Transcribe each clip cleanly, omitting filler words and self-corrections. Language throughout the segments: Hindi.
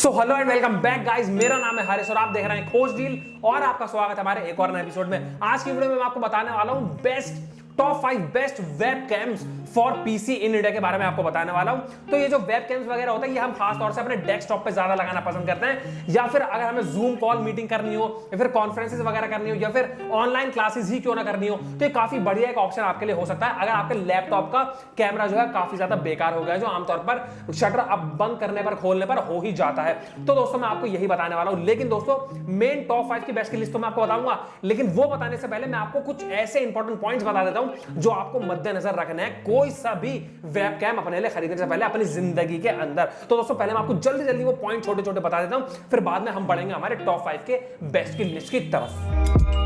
So hello and welcome back guys, मेरा नाम है हरीश और आप देख रहे हैं खोज डील और आपका स्वागत है हमारे एक और नए एपिसोड में। आज की वीडियो में मैं आपको बताने वाला हूं top 5 best web camps for PC in India के बारे में आपको बताने वाला हूं। तो ये जो वेब कैम्स वगैरह होता है ये हम खास तौर से अपने डेस्कटॉप पे ज्यादा लगाना पसंद करते हैं, या फिर अगर हमें जूम कॉल मीटिंग करनी हो या फिर कॉन्फ्रेंसेस वगैरह करनी हो या फिर ऑनलाइन क्लासेस ही क्यों ना करनी हो, तो ये काफी बढ़िया एक ऑप्शन आपके लिए हो सकता है अगर आपके लैपटॉप का कैमरा जो है काफी ज्यादा बेकार हो गया है, जो आमतौर पर शटर अब बंद करने पर खोलने पर हो ही जाता है। तो दोस्तों मैं आपको यही बताने वाला हूं, लेकिन दोस्तों मेन टॉप 5 की बेस्ट की लिस्ट तो मैं आपको बताऊंगा, लेकिन वो बताने से पहले मैं आपको कुछ ऐसे इंपॉर्टेंट पॉइंट्स बता देता हूं जो आपको मद्देनजर रखना है कोई सा भी वेब कैम अपने लिए खरीदने से पहले अपनी जिंदगी के अंदर। तो दोस्तों पहले मैं आपको जल्दी जल्दी वो पॉइंट छोटे छोटे बता देता हूं, फिर बाद में हम बढ़ेंगे हमारे टॉप 5 के बेस्ट की लिस्ट की तरफ।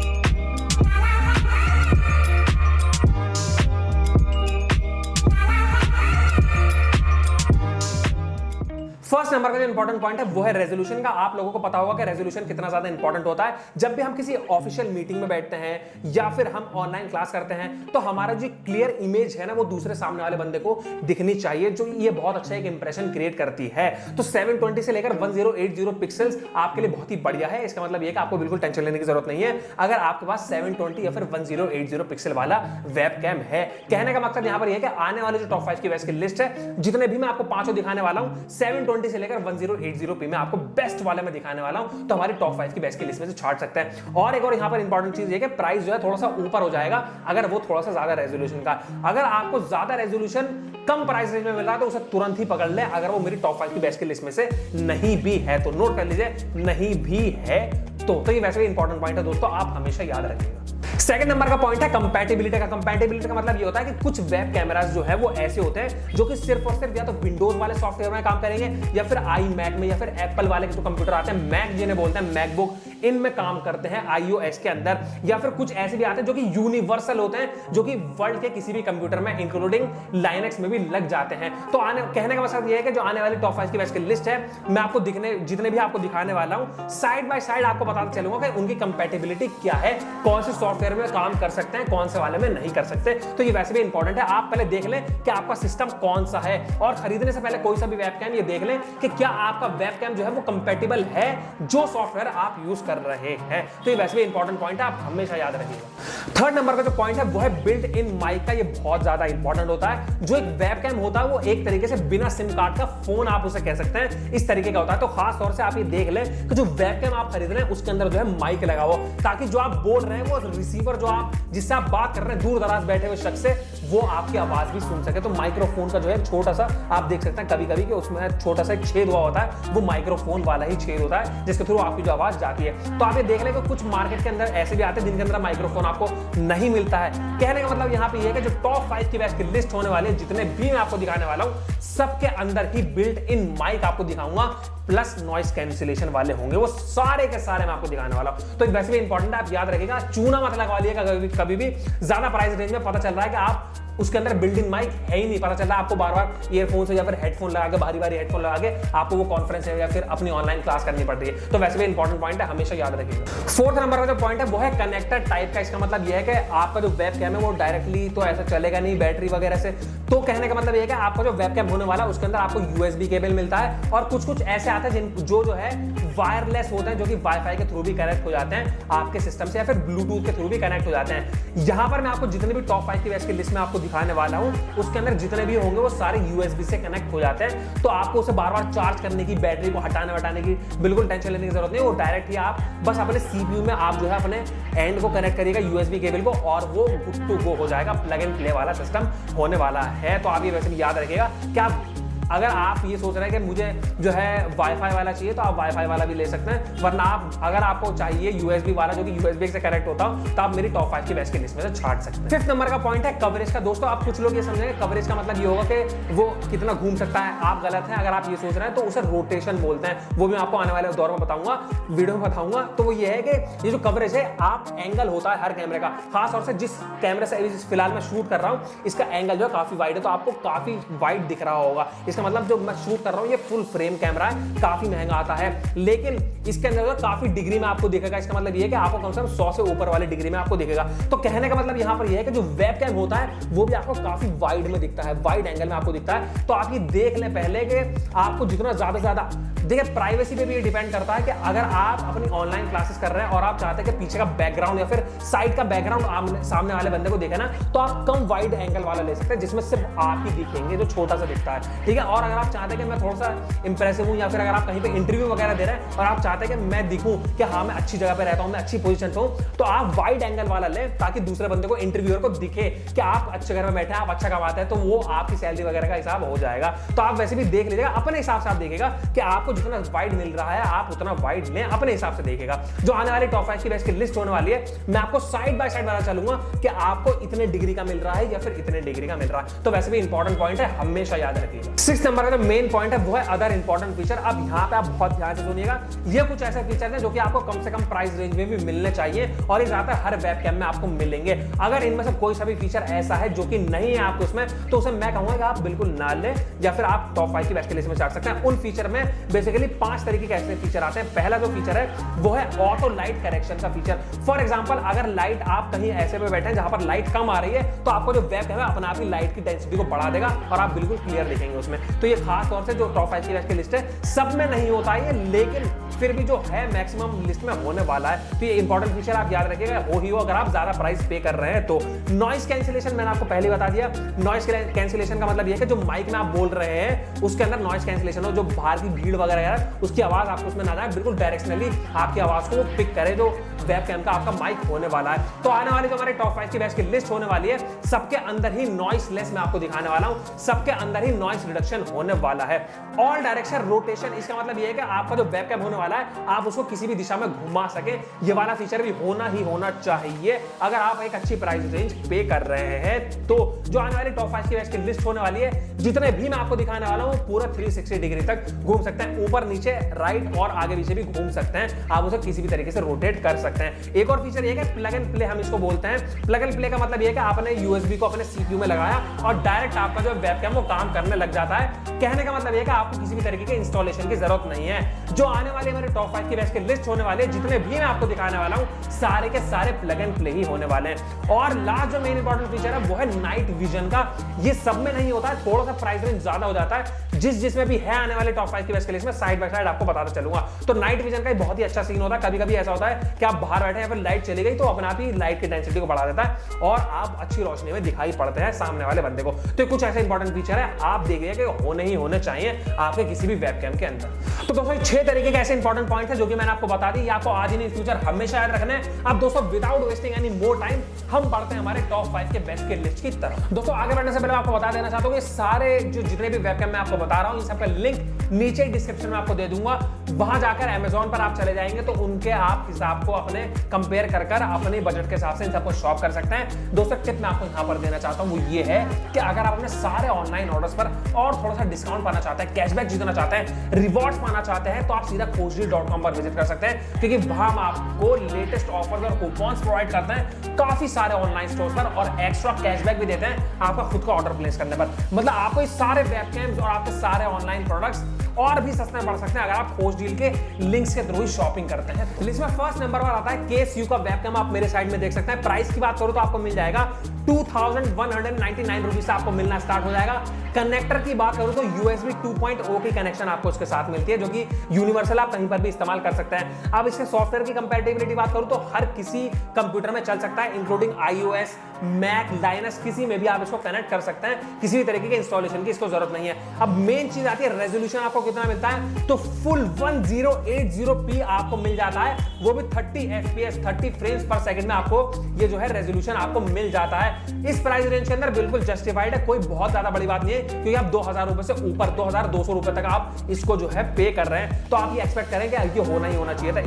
फर्स्ट नंबर का जो इंपॉर्टेंट पॉइंट है वो है रेजोल्यूशन का। आप लोगों को पता होगा कि रेजोल्यूशन कितना ज्यादा इंपॉर्टेंट होता है। जब भी हम किसी ऑफिशियल मीटिंग में बैठते हैं या फिर हम ऑनलाइन क्लास करते हैं तो हमारा जो क्लियर इमेज है ना वो दूसरे सामने वाले बंदे को दिखनी चाहिए, जो ये बहुत अच्छा एक इंप्रेशन क्रिएट करती है। तो 720 से लेकर 1080 पिक्सल्स आपके लिए बहुत ही बढ़िया है। इसका मतलब ये कि आपको बिल्कुल टेंशन लेने की जरूरत नहीं है अगर आपके पास 720 या फिर 1080 पिक्सल वाला वेब कैम है। कहने का मकसद यहां पर यह है कि आने वाले जो टॉप 5 की बेस्ट की लिस्ट है, जितने भी मैं आपको पांचों दिखाने वाला हूं 720 से लेकर 1080p में आपको बेस्ट वाले में दिखाने वाला हूं, तो हमारी टॉप 5 की बेस्ट की लिस्ट में से छाट सकते हैं। और एक और यहां पर इंपॉर्टेंट चीज ये कि प्राइस जो है थोड़ा सा ऊपर हो जाएगा अगर वो थोड़ा सा ज्यादा रेजोल्यूशन का। अगर आपको ज्यादा रेजोल्यूशन कम प्राइस रेंज में मिल रहा है तो उसे तुरंत ही पकड़ ले, अगर वो मेरी टॉप 5 की बेस्ट की लिस्ट में से नहीं भी है तो नोट कर लीजिए, नहीं भी है तो ये वैसे भी इंपॉर्टेंट पॉइंट है दोस्तों, आप हमेशा याद रखिएगा। सेकंड नंबर का पॉइंट है कंपैटिबिलिटी का। कंपैटिबिलिटी का मतलब ये होता है कि कुछ वेब कैमरास जो है वो ऐसे होते हैं जो कि सिर्फ और सिर्फ या तो विंडोज वाले सॉफ्टवेयर में काम करेंगे या फिर आई मैक में या फिर एप्पल वाले के जो कंप्यूटर आते हैं, मैक जिन्हें बोलते हैं मैकबुक, इनमें काम करते हैं iOS के अंदर। या फिर कुछ ऐसे भी आते हैं जो कि यूनिवर्सल होते हैं, जो कि वर्ल्ड के किसी भी कंप्यूटर में इंक्लूडिंग लाइनक्स में भी लग जाते हैं। तो कहने का मतलब यह है कि जो आने वाली टॉप 5 की बेस्ट की लिस्ट है मैं आपको जितने भी आपको दिखाने वाला हूं साइड बाय साइड आपको बताता चलूंगा कि उनकी कंपैटिबिलिटी क्या है, कौन से सॉफ्टवेयर में काम कर सकते हैं, कौन से वाले में नहीं कर सकते। तो ये वैसे भी इंपॉर्टेंट है, आप पहले देख लें कि आपका सिस्टम कौन सा है, और खरीदने से पहले कोई सा भी वेबकैम ये देख लें कि क्या आपका वेबकैम जो है वो कंपैटिबल है जो सॉफ्टवेयर आप यूज कर रहे हैं। तो ये वैसे भी इंपॉर्टेंट पॉइंट है, आप हमेशा याद रखिएगा। थर्ड नंबर का जो पॉइंट है वो है बिल्ट इन माइक का। ये बहुत ज्यादा इंपॉर्टेंट होता है। जो एक वेबकैम होता है वो एक तरीके से बिना सिम कार्ड का फोन आप उसे कह सकते हैं, इस तरीके का होता है। तो खास तौर से आप ये देख लें कि जो वेबकैम आप खरीद रहे हैं उसके अंदर जो है माइक लगा हो, ताकि जो आप बोल रहे हैं वो रिसीवर जो आप जिससे आप बात कर रहे हैं दूर दराज बैठे हुए शख्स से, वो आपकी आवाज भी सुन सके। तो माइक्रोफोन का जो है छोटा सा आप देख सकते हैं कभी कभी कि उसमें छोटा सा एक छेद हुआ होता है, वो माइक्रोफोन वाला ही छेद होता है जिसके थ्रू आपकी जो आवाज जाती है। तो आप ये देख लें कि कुछ मार्केट के अंदर ऐसे भी आते हैं जिनके अंदर माइक्रोफोन आपको नहीं मिलता है। कहने का मतलब यहां पे ये है कि जो टॉप 5 की बेस्ट की लिस्ट होने वाली है, जितने भी मैं आपको दिखाने वाला हूं सबके अंदर ही बिल्ट इन माइक आपको दिखाऊंगा, प्लस नॉइस कैंसिलेशन वाले होंगे, वो सारे के सारे मैं आपको दिखाने वाला हूं। तो वैसे भी इंपॉर्टेंट है, आप याद रखिएगा, चूना मत लगवाइएगा कभी भी। ज्यादा प्राइस रेंज में पता चल रहा है कि आप उसके अंदर बिल्ट इन माइक है ही नहीं, पता चल रहा है आपको बार बार ईयरफोन से या फिर हेडफोन लगा के भारी हेडफोन लगा के आपको वो कॉन्फ्रेंस है या फिर अपनी ऑनलाइन क्लास करनी पड़ रही है। तो वैसे भी इंपॉर्टेंट पॉइंट है, हमेशा याद रखिएगा। फोर्थ नंबर का जो पॉइंट है वो है कनेक्टर टाइप का। इसका मतलब यह है कि आपका जो वेब कैम है वो डायरेक्टली तो ऐसा चलेगा नहीं बैटरी वगैरह से। तो कहने का मतलब यह है कि आपका जो वेब कैम होने वाला है उसके अंदर आपको यूएसबी केबल मिलता है, और कुछ ऐसे आते हैं जो है वायरलेस होते हैं, जो कि वाईफाई के थ्रू भी कनेक्ट हो जाते हैं आपके सिस्टम से या फिर ब्लूटूथ के थ्रू भी कनेक्ट हो जाते हैं। यहां पर मैं आपको जितने भी टॉप 5 की बेस्ट की लिस्ट में आपको दिखाने वाला हूं उसके अंदर जितने भी होंगे वो सारे यूएसबी से कनेक्ट हो जाते हैं। तो आपको उसे बार बार चार्ज करने की, बैटरी को हटाने की बिल्कुल टेंशन लेने की जरूरत नहीं। वो डायरेक्ट ही आप बस अपने सीपीयू में आप जो है अपने एंड को कनेक्ट करिएगा यूएसबी केबल को, और वो गुड टू गो हो जाएगा। प्लग एंड प्ले वाला सिस्टम होने वाला है। तो आप ये वैसे भी याद रखिएगा कि आप अगर आप ये सोच रहे हैं कि मुझे जो है वाईफाई वाला चाहिए तो आप वाईफाई वाला भी ले सकते हैं, वरना आप अगर आपको चाहिए यूएसबी वाला जो कि यूएसबी से कनेक्ट होता हो तो आप मेरी टॉप 5 की बेस्ट की लिस्ट में से छाट सकते हैं। फिफ्थ नंबर का पॉइंट है कवरेज का। दोस्तों आप कुछ लोग ये समझेंगे कवरेज का मतलब ये होगा कि वो कितना घूम सकता है, आप गलत हैं। अगर आप ये सोच रहे हैं तो उसे रोटेशन बोलते हैं, वो भी मैं आपको आने वाले दौर में बताऊंगा, वीडियो में बताऊंगा। तो वो ये है कि ये जो कवरेज है आप एंगल होता है हर कैमरे का, खासतौर से जिस कैमरे से फिलहाल मैं शूट कर रहा हूं इसका एंगल जो है काफी वाइड है, तो आपको काफी वाइड दिख रहा होगा। इसका मतलब जो मैं शूट कर रहा हूं ये फुल फ्रेम कैमरा है, काफी महंगा आता है, लेकिन इसके अंदर काफी डिग्री में आपको दिखेगा। इसका मतलब ये है कि आपको कम से कम 100 से ऊपर वाली डिग्री में आपको दिखेगा। तो कहने का मतलब यहां पर ये है कि जो वेब कैम होता है वो भी आपको काफी वाइड में दिखता है, वाइड एंगल में आपको दिखता है। तो आप ये देख लें पहले कि आपको जितना ज्यादा देखिए प्राइवेसी पे भी ये डिपेंड करता है कि अगर आप अपनी ऑनलाइन क्लासेस कर रहे हैं और आप चाहते हैं कि पीछे का बैकग्राउंड या फिर साइड का बैकग्राउंड सामने वाले बंदे को देखे ना, तो आप कम वाइड एंगल वाला ले सकते हैं जिसमें सिर्फ आप ही दिखेंगे, जो छोटा सा दिखता है, ठीक है। और अगर आप चाहते हैं कि मैं थोड़ा सा इंप्रेसिव हूं, या फिर अगर आप कहीं पे इंटरव्यू वगैरह दे रहे हैं और आप चाहते हैं कि मैं दिखूं कि हाँ मैं अच्छी जगह पे रहता हूं, मैं अच्छी पोजीशन पे हूं, तो आप वाइड एंगल वाला लें ताकि दूसरे बंदे को, इंटरव्यूअर को दिखे कि आप अच्छे घर में बैठे हैं, आप अच्छा कमाते हैं, तो वो आपकी सैलरी वगैरह का हिसाब हो जाएगा। तो आप वैसे भी देख लीजिएगा, अपने हिसाब से आप देखिएगा कि आपको जितना वाइड मिल रहा है आप उतना वाइड लें, अपने हिसाब से देखिएगा। जो आने वाली टॉप 5 की बैच की लिस्ट होने वाली है, मैं आपको साइड बाय साइड बता चलूंगा कि आपको इतने डिग्री का मिल रहा है या फिर इतने डिग्री का मिल रहा है। तो वैसे भी इंपॉर्टेंट पॉइंट है, हमेशा याद रखिएगा। 6 नंबर का जो मेन पॉइंट है वो है अदर इंपॉर्टेंट फीचर। अब यहाँ पे आप बहुत ध्यान से सुनिएगा, ये कुछ ऐसे फीचर हैं जो कि आपको कम से कम प्राइस रेंज में भी मिलने चाहिए और ये ज्यादातर हर वेबकैम में आपको मिलेंगे। अगर इनमें से कोई सा भी फीचर ऐसा है जो कि नहीं है आपको उसमें, तो उसे मैं कहूंगा कि आप बिल्कुल ना लें, या फिर आप टॉप 5 की बैच की लिस्ट में चढ़ सकते हैं। उन फीचर में बेसिकली 5 तरीके के ऐसे फीचर आते हैं। पहला जो फीचर है वो है ऑटो लाइट करेक्शन का फीचर। फॉर एग्जांपल अगर लाइट आप कहीं ऐसे पे बैठे हैं जहां पर लाइट कम आ रही है, तो आपको जो वेबकैम है अपने आप ही लाइट की डेंसिटी को बढ़ा देगा और आप बिल्कुल क्लियर दिखेंगे उसमें। तो ये खास तौर से जो टॉप 5 की बैच की लिस्ट है, सब में नहीं होता है, लेकिन फिर भी जो है मैक्सिमम लिस्ट में होने वाला है। तो ये इंपॉर्टेंट फीचर आप याद रखिएगा, हो ही हो अगर आप ज्यादा प्राइस पे कर रहे हैं तो। नॉइस कैंसिलेशन मैंने आपको पहले बता दिया। नॉइस कैंसिलेशन का मतलब ये है कि जो माइक में आप बोल रहे हैं उसके अंदर नॉइस कैंसिलेशन हो, जो बाहर की भीड़ वगैरह है उसकी आवाज आपको उसमें ना जाए, बिल्कुल डायरेक्शनली आपकी आवाज को पिक करे जो वेबकैम का आपका माइक होने वाला है। तो आने वाली जो हमारे टॉप 5 की बैच की लिस्ट होने वाली है, सबके अंदर ही नॉइस लेस मैं आपको दिखाने वाला हूं, सबके अंदर ही नॉइस रिडक्शन होने वाला है। ऑल डायरेक्शन रोटेशन, इसका मतलब ये है कि आपका जो वेबकैम होने वाला है आप उसको किसी भी दिशा में घुमा सके, ये वाला फीचर भी होना ही होना चाहिए अगर आप एक अच्छी प्राइस रेंज पे कर रहे हैं। तो जो आने वाली टॉप 5 की बैच की लिस्ट होने वाली है, जितने भी मैं आपको दिखाने वाला हूं पूरा 360 डिग्री तक घूम सकते हैं, ऊपर नीचे राइट और आगे पीछे भी घूम सकते हैं, आप उसे किसी भी तरीके से रोटेट कर सकते हैं। एक और फीचर ये है प्लग एंड प्ले, हम इसको बोलते हैं। प्लग एंड प्ले का मतलब ये है कि आपने यूएसबी को अपने सीपीयू में लगाया और डायरेक्ट आपका जो वेबकैम वो काम करने लग जाता है। कहने का मतलब ये है कि आपको किसी भी तरीके के इंस्टॉलेशन की जरूरत नहीं है। जो आने वाले मेरे टॉप 5 की बैच की लिस्ट होने वाले, जितने भी मैं आपको दिखाने वाला हूं सारे के सारे प्लग एंड प्ले ही होने वाले हैं। और लास्ट जो मेन इंपॉर्टेंट फीचर है वो है नाइट विजन का। ये सब में नहीं होता है, थोड़ा सा प्राइस रेंज ज्यादा हो जाता है। जिसमें भी है आने वाले टॉप 5 की बैच की लिस्ट में साइड बाय साइड आपको बताता चलूंगा। तो नाइट विजन का बहुत ही अच्छा सीन होता है। कभी कभी ऐसा होता है कि आप बाहर बैठे हैं, फिर लाइट चली गई तो अपने आप ही लाइट की डेंसिटी को बढ़ा देता है और आप अच्छी रोशनी में दिखाई पड़ते हैं सामने वाले बंदे को। तो कुछ ऐसे इंपॉर्टेंट फीचर है, आप देखिए कि होने ही होने चाहिए आपके किसी भी वेबकैम के अंदर। तो दोस्तों 6 तरीके के ऐसे इंपॉर्टेंट पॉइंट है जो कि मैंने आपको बता दी, आपको आज ही नहीं फ्यूचर हमेशा याद रखना है। अब दोस्तों without wasting any more time हम बढ़ते हैं हमारे टॉप 5 के बेस्ट के लिस्ट की तरफ। दोस्तों आगे बढ़ने से पहले आपको बता देना चाहता हूं कि सारे जितने भी वेबकैम मैं आपको बता रहा हूं इन सबका लिंक नीचे डिस्क्रिप्शन में आपको दे दूंगा। वहां जाकर Amazon पर आप चले जाएंगे तो उनके आप हिसाब को अपने कंपेयर कर अपने बजट के हिसाब से इन सबको शॉप कर सकते हैं। दोस्तों टिप मैं आपको यहां पर देना चाहता हूं वो ये है कि अगर आप अपने सारे ऑनलाइन ऑर्डर्स पर और थोड़ा सा डिस्काउंट पाना चाहते हैं, कैशबैक जीतना चाहते हैं, रिवॉर्ड्स पाना चाहते हैं, तो आप सीधा खोजdeal.com पर विजिट कर सकते हैं, क्योंकि वहां हम आपको लेटेस्ट ऑफर्स और कूपन्स प्रोवाइड करते हैं काफी सारे ऑनलाइन स्टोर्स पर और एक्स्ट्रा कैशबैक भी देते हैं आपका खुद का ऑर्डर प्लेस करने पर। मतलब आपको इस सारे वेबकैम्स और आपके सारे ऑनलाइन प्रोडक्ट्स और भी सस्ते में पड़ सकते हैं अगर आप खोजdeal के लिंक्स के थ्रू ही शॉपिंग करते हैं। लिस्ट में फर्स्ट नंबर पर आता है केस का वेबकैम। आप मेरे साइड में देख सकते हैं। प्राइस की बात करूं तो आपको मिल जाएगा 2199 रुपीस से आपको मिलना स्टार्ट हो जाएगा। कनेक्टर की बात करूं तो USB 2.0 की कनेक्शन आपको इसके साथ मिलती है जो कि यूनिवर्सल आप कहीं पर भी इस्तेमाल कर सकते हैं। अब इसके सॉफ्टवेयर की कंपैटिबिलिटी बात करूं तो हर किसी कंप्यूटर में चल सकता है, इंक्लूडिंग iOS, मैक, लाइनक्स, किसी में भी आप इसको कनेक्ट कर सकते हैं। किसी भी तरीके के इंस्टॉलेशन की इसको जरूरत नहीं है। अब मेन चीज आती है रेजोल्यूशन आपको कितना मिलता है, तो फुल 1080p आपको मिल जाता है, वो भी 30 FPS 30 फ्रेम्स पर सेकंड में आपको ये जो है रेजोल्यूशन आपको मिल जाता है। इस प्राइस रेंज के अंदर बिल्कुल जस्टिफाइड है, कोई बहुत ज्यादा बड़ी बात नहीं है, क्योंकि आप 2000 रुपए से ऊपर 2200 रुपए तक आप इसको जो है पे कर रहे हैं, तो आप ये एक्सपेक्ट करें कि ये होना ही होना चाहिए था।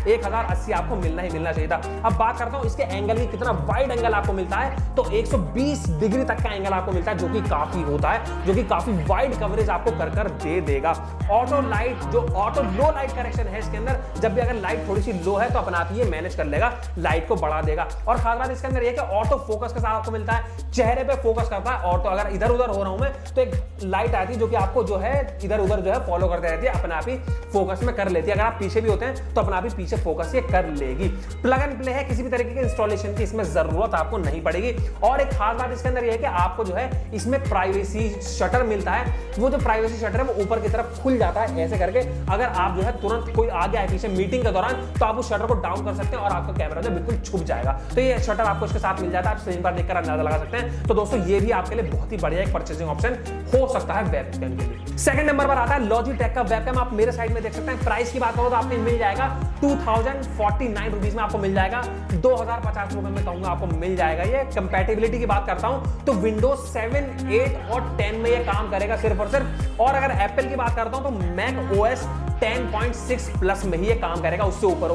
1080 आपको मिलना ही मिलना चाहिए था। अब बात करता हूं इसके एंगल की, कितना वाइड एंगल आपको मिलता है, तो 120 डिग्री तक का एंगल आपको मिलता है, जो कि काफी होता है, जो कि काफी वाइड कवरेज आपको कर दे देगा। ऑटो लाइट, जो ऑटो लो लाइट करेक्शन है इसके अंदर, जब भी अगर लाइट थोड़ी सी लो है तो अपने आप ये मैनेज कर लेगा, लाइट को बढ़ा देगा। और खास बात इसके अंदर ये कि ऑटो फोकस के साथ आपको मिलता है, चेहरे पे फोकस करता है। ऑटो अगर इधर उधर हो रहा हूं मैं तो एक लाइट आती है जो कि आपको जो है इधर उधर जो है फॉलो करते रहती है, अपने आप ही फोकस में कर लेती है। अगर आप पीछे भी होते हैं तो अपने आप ही पीछे फोकस ये कर लेगी। प्लग एंड प्ले है, किसी भी तरीके के इंस्टॉलेशन की इसमें जरूरत आपको नहीं पड़ेगी। और एक खास बात इसके अंदर यह है कि आपको जो है इसमें प्राइवेसी शटर मिलता है। वो जो प्राइवेसी शटर है वो ऊपर की तरफ खुल जाता है ऐसे करके। अगर आप जो है तुरंत कोई आ गया है पीछे मीटिंग के दौरान तो आप उस शटर को डाउन कर सकते हैं और आपका कैमरा जो बिल्कुल छुप जाएगा। तो ये शटर आपको इसके साथ मिल जाता है, आप स्क्रीन पर देखकर अंदाजा लगा सकते हैं। तो दोस्तों ये भी आपके लिए बहुत ही बढ़िया एक परचेजिंग ऑप्शन हो सकता है वेबकैम के लिए। सेकंड नंबर पर आता है लॉजिटेक का वेबकैम। आप मेरे साइड में देख सकते हैं। प्राइस की बात करो तो आपको मिल जाएगा 2049 रुपीज में आपको मिल जाएगा, 2050 रुपए में कहूंगा आपको मिल जाएगा। ये कंपैटिबिलिटी की बात करता हूं तो विंडोज 7, 8 और 10 में ये काम करेगा सिर्फ और सिर्फ। और अगर एप्पल की बात करता हूं तो मैक ओएस 10.6 प्लस में ही ये काम करेगा, उससे ऊपर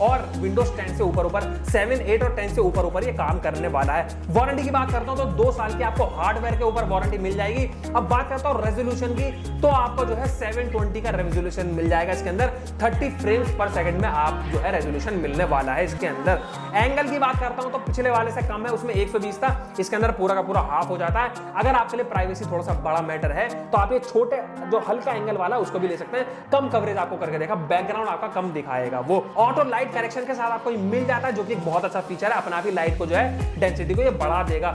और विंडोज 10 से ऊपर 7, 8 और 10 से ऊपर ये काम करने वाला है। वारंटी की बात करता हूं तो 2 साल की आपको हार्डवेयर के ऊपर वारंटी मिल जाएगी। अब बात करता हूं रेजोल्यूशन की तो आपको जो है 720 का रेजोल्यूशन मिल जाएगा इसके अंदर। 30 फ्रेम्स पर सेकंड में आप जो है रेजोल्यूशन मिलने वाला है इसके अंदर। एंगल की बात करता हूं तो पिछले वाले से कम है, उसमें 120 था, इसके अंदर पूरा का पूरा हाफ हो जाता है। अगर आपके लिए प्राइवेसी थोड़ा सा बड़ा मैटर है तो आप ये छोटे जो हल्का एंगल वाला उसको भी ले सकते हैं। कम कवरेज आपको करके देखा, बैकग्राउंड आपका कम दिखाएगा। वो ऑटो लाइट करेक्शन के साथ आपको मिल जाता है जो कि एक बहुत अच्छा फीचर है। अपने आप ही लाइट को जो है डेंसिटी को ये बढ़ा देगा।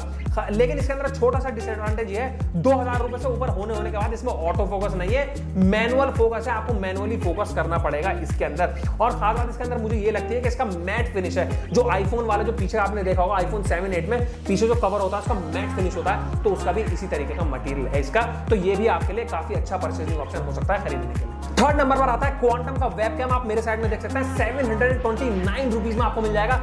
लेकिन इसके अंदर छोटा सा डिसएडवांटेज ये है 2000 रुपए से ऊपर होने के बाद इसमें ऑटो फोकस नहीं है, मैनुअल फोकस है। आपको मैनुअली फोकस करना पड़ेगा इसके अंदर। और खास बात इसके अंदर मुझे ये लगती है कि इसका मैट फिनिश है। जो आईफोन वाला जो पीछे आपने देखा होगा आईफोन 7, 8 में पीछे जो कवर होता है उसका मैट फिनिश होता है, तो उसका भी इसी तरीके का मटेरियल है इसका। तो ये भी आपके लिए काफी अच्छा परचेजिंग ऑप्शन हो सकता है खरीदने के लिए। थर्ड नंबर पर आता है क्वांटम का वेबकैम। आप मेरे साइड में देख सकते हैं 729 रुपीज में आपको मिल जाएगा।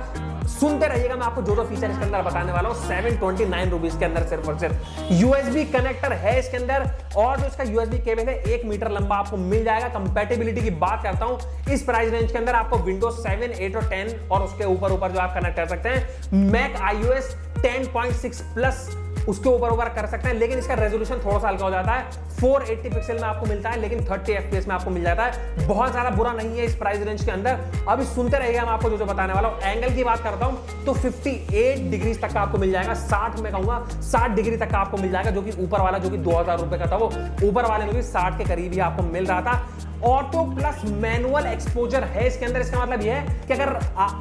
सुनते रहिएगा, मैं आपको जो फीचर इसके अंदर बताने वाला हूं 729 रुपीज के अंदर सिर्फ और सिर्फ। यूएसबी कनेक्टर है इसके अंदर और जो इसका यूएसबी केबल है 1 मीटर लंबा आपको मिल जाएगा। कंपैटिबिलिटी की बात करता हूं इस प्राइस रेंज के अंदर आपको विंडोज 7, 8 और 10 और उसके ऊपर जो आप कनेक्ट कर सकते हैं। मैक iOS 10.6 प्लस उसके ऊपर कर सकते हैं। लेकिन इसका रेजोल्यूशन थोड़ा सा हल्का हो जाता है, 480 पिक्सल में आपको मिलता है, लेकिन 30 FPS में आपको मिल जाता है। बहुत ज्यादा बुरा नहीं है इस प्राइस रेंज के अंदर। अभी सुनते रहिएगा, मैं आपको जो बताने वाला हूं। एंगल की बात करता हूं तो 58 डिग्री तक का आपको मिल जाएगा, 60 में कहूंगा 60 डिग्री तक का आपको मिल जाएगा। जो कि ऊपर वाला जो कि 2000 रुपए का था वो ऊपर वाले में भी 60 के करीब ही आपको मिल रहा था। ऑटो प्लस मैनुअल एक्सपोजर है इसके अंदर। इसका मतलब यह है कि अगर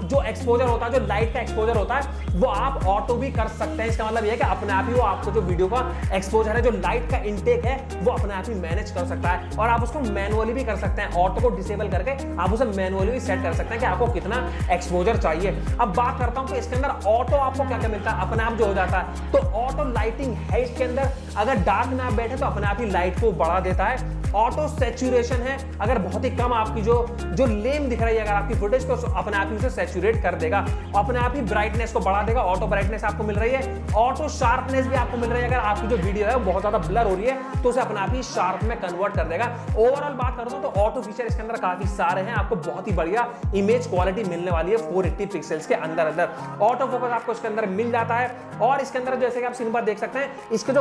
जो एक्सपोजर होता है, जो लाइट का एक्सपोजर होता है, वो आप ऑटो भी कर सकते हैं। इसका मतलब यह है कि अपने आप ही वो आपको जो वीडियो का एक्सपोजर है, जो लाइट का इनटेक है, वो अपने आप ही मैनेज कर सकता है। और आप उसको मैनुअली भी कर सकते हैं। ऑटो को डिसेबल करके आप उसे मैनुअली भी सेट कर सकते हैं कि आपको कितना एक्सपोजर चाहिए। अब बात करता हूं तो इसके अंदर ऑटो आपको क्या क्या मिलता है, अपने आप जो हो जाता है। तो ऑटो लाइटिंग है इसके अंदर। अगर डार्क में आप बैठे तो अपने आप ही लाइट को बढ़ा देता है। ऑटो सैचुरेशन है, अगर बहुत ही कम आपकी जो लेम दिख रही है अगर आपकी फुटेज तो अपने आप ही उसे सैचुरेट कर देगा। अपने आप ही ब्राइटनेस को बढ़ा देगा। ऑटो ब्राइटनेस आपको मिल रही है। ऑटो शार्पनेस भी आपको मिल रही है। अगर आपकी जो वीडियो है बहुत ज्यादा ब्लर हो रही है तो उसे अपने आप ही शार्प में कन्वर्ट कर देगा। ओवरऑल बात करता हूं तो ऑटो फीचर इसके अंदर काफी सारे हैं। आपको बहुत ही बढ़िया इमेज क्वालिटी मिलने वाली है 480 पिक्सल्स के अंदर। ऑटो फोकस आपको इसके अंदर मिल जाता है। और इसके अंदर जैसे कि आप स्क्रीन पर देख सकते हैं इसका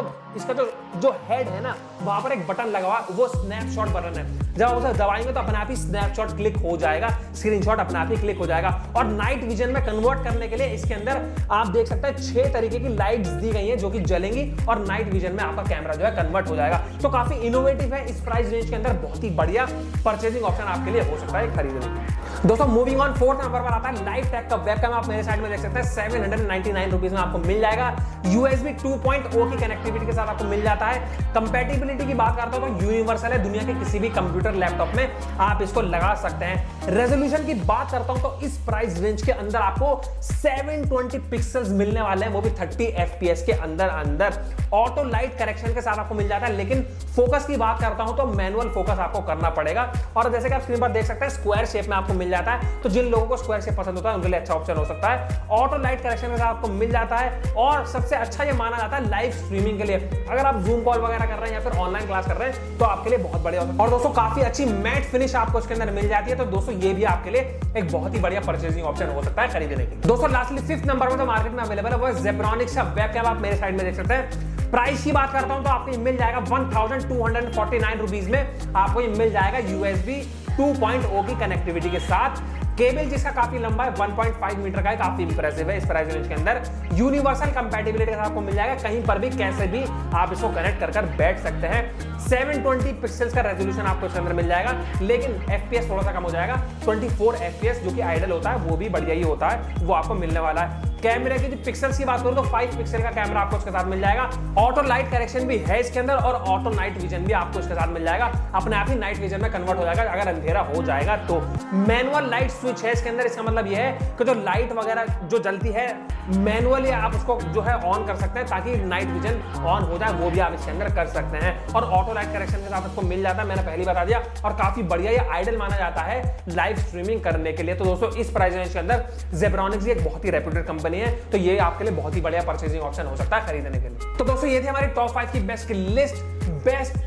जो हेड है ना, वहां पर एक बटन लगा हुआ, वो स्नैपशॉट बटन है। जब आप उसे दबाएंगे तो अपने आप ही स्नैपशॉट क्लिक हो जाएगा, स्क्रीनशॉट अपने आप ही क्लिक हो जाएगा। और नाइट विजन में कन्वर्ट करने के लिए इसके अंदर आप देख सकते हैं 6 तरीके की लाइट्स दी गई हैं जो कि जलेंगी और नाइट विजन में आपका कैमरा जो है कन्वर्ट हो जाएगा। तो काफी इनोवेटिव है इस प्राइस रेंज के अंदर। बहुत ही बढ़िया परचेजिंग ऑप्शन आपके लिए हो सकता है खरीदने। दोस्तों मूविंग ऑन, 4th नंबर पर आता है लाइवटेक का वेबकैम। आप मेरे साइड में देख सकते हैं 799 रुपीज में आपको मिल जाएगा। USB 2.0 की कनेक्टिविटी के साथ आपको मिल जाता है। कंपैटिबिलिटी की बात करता हूं तो यूनिवर्सल है, दुनिया के किसी भी कंप्यूटर लैपटॉप में आप इसको लगा सकते हैं। रेजोल्यूशन की बात करता हूं तो इस प्राइस रेंज के अंदर आपको 720 पिक्सल्स मिलने वाले हैं, वो भी 30 FPS के अंदर। ऑटो लाइट करेक्शन के साथ आपको मिल जाता है। लेकिन फोकस की बात करता हूं तो मैनुअल फोकस आपको करना पड़ेगा। और जैसे कि आप स्क्रीन पर देख सकते हैं स्क्वायर शेप में आपको मिल जाता है। तो जिन लोगों को स्क्वायर शेप पसंद होता है उनके लिए अच्छा ऑप्शन हो सकता है। ऑटो लाइट करेक्शन के साथ आपको मिल जाता है। और सबसे अच्छा ये माना जाता है लाइव स्ट्रीमिंग के लिए। अगर आप जूम कॉल वगैरह कर रहे हैं या फिर ऑनलाइन क्लास कर रहे हैं तो आपके लिए बहुत बढ़िया होता है। और दोस्तों काफी अच्छी मैट फिनिश आपको इसके अंदर मिल जाती है। तो दोस्तों ये भी आपके लिए एक बहुत ही बढ़िया परचेजिंग ऑप्शन हो सकता है खरीदने के लिए। दोस्तों लास्टली 5th नंबर पर जो मार्केट में अवेलेबल है वो है जेब्रॉनिक्स का वेबकैम। आप मेरे साइड में देख सकते हैं। प्राइस की बात करता हूं तो आपको मिल जाएगा 1249 रुपीज में। आपको ये मिल जाएगा USB 2.0 की कनेक्टिविटी के साथ। केबल जिसका काफी लंबा है, 1.5 मीटर का है, काफी इंप्रेसिव है इस प्राइस रेंज के अंदर। यूनिवर्सल कंपैटिबिलिटी के साथ आपको मिल जाएगा, कहीं पर भी कैसे भी आप इसको कनेक्ट कर बैठ सकते हैं। 720 पिक्सल्स का रेजोल्यूशन आपको इसके अंदर मिल जाएगा, लेकिन FPS थोड़ा सा कम हो जाएगा। 24 FPS जो कि आइडल होता है वो भी बढ़िया ही होता है, वो आपको मिलने वाला है। कैमरे की जो पिक्सल्स की बात करूं तो 5 पिक्सल का कैमरा आपको इसके साथ मिल जाएगा। ऑटो लाइट करेक्शन भी है इसके अंदर और ऑटो नाइट विजन भी आपको इसके साथ मिल जाएगा, अपने आप ही नाइट विजन में कन्वर्ट हो जाएगा अगर अंधेरा हो जाएगा तो। मैनुअल लाइट स्विच है इसके अंदर, इसका मतलब यह है कि जो लाइट वगैरह जो जलती है मैनुअली आप उसको जो है ऑन कर सकते हैं ताकि नाइट विजन ऑन हो जाए, वो भी आप इसके अंदर कर सकते हैं। और ऑटो लाइट करेक्शन के साथ आपको मिल जाता है, मैंने पहले बता दिया, और काफी बढ़िया ये आइडल माना जाता है लाइव स्ट्रीमिंग करने के लिए। तो दोस्तों इस प्राइस रेंज के अंदर जेब्रॉनिक्स एक बहुत ही रेप्यूटेड कंपनी है, तो ये आपके लिए बहुत ही बढ़िया परचेजिंग ऑप्शन हो सकता है खरीदने के लिए। तो दोस्तों ये थी हमारी टॉप 5 की बेस्ट की list,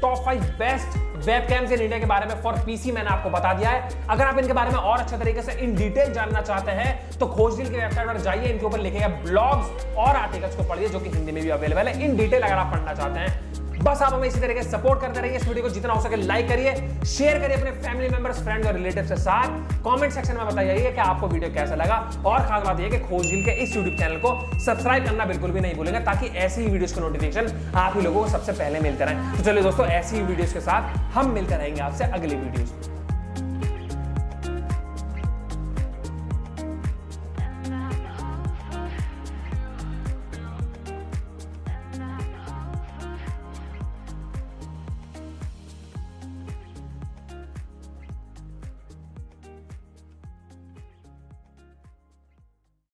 top 5 best webcams in India के बारे में फॉर पीसी मैंने आपको बता दिया है। अगर आप इनके बारे में और अच्छे तरीके से इन डिटेल जानना चाहते हैं तो खोजदिल की वेबसाइट पर जाइए, इनके ऊपर लिखे गए ब्लॉग्स और आर्टिकल्स को पढ़िए जो कि हिंदी में भी अवेलेबल है इन डिटेल अगर आप पढ़ना चाहते हैं। बस आप हमें इसी तरीके से सपोर्ट करते रहिए, इस वीडियो को जितना हो सके लाइक करिए, शेयर करिए अपने फैमिली मेंबर्स, फ्रेंड्स और रिलेटिव्स के साथ। कमेंट सेक्शन में बताइए कि आपको वीडियो कैसा लगा, और खास बात यह कि खोजदिल के इस यूट्यूब चैनल को सब्सक्राइब करना बिल्कुल भी नहीं भूलेंगे ताकि ऐसी ही वीडियोस के नोटिफिकेशन आप ही लोगों को सबसे पहले मिलते रहें। तो चलिए दोस्तों, ऐसी ही वीडियोस के साथ हम मिलकर रहेंगे आपसे अगली वीडियोस में।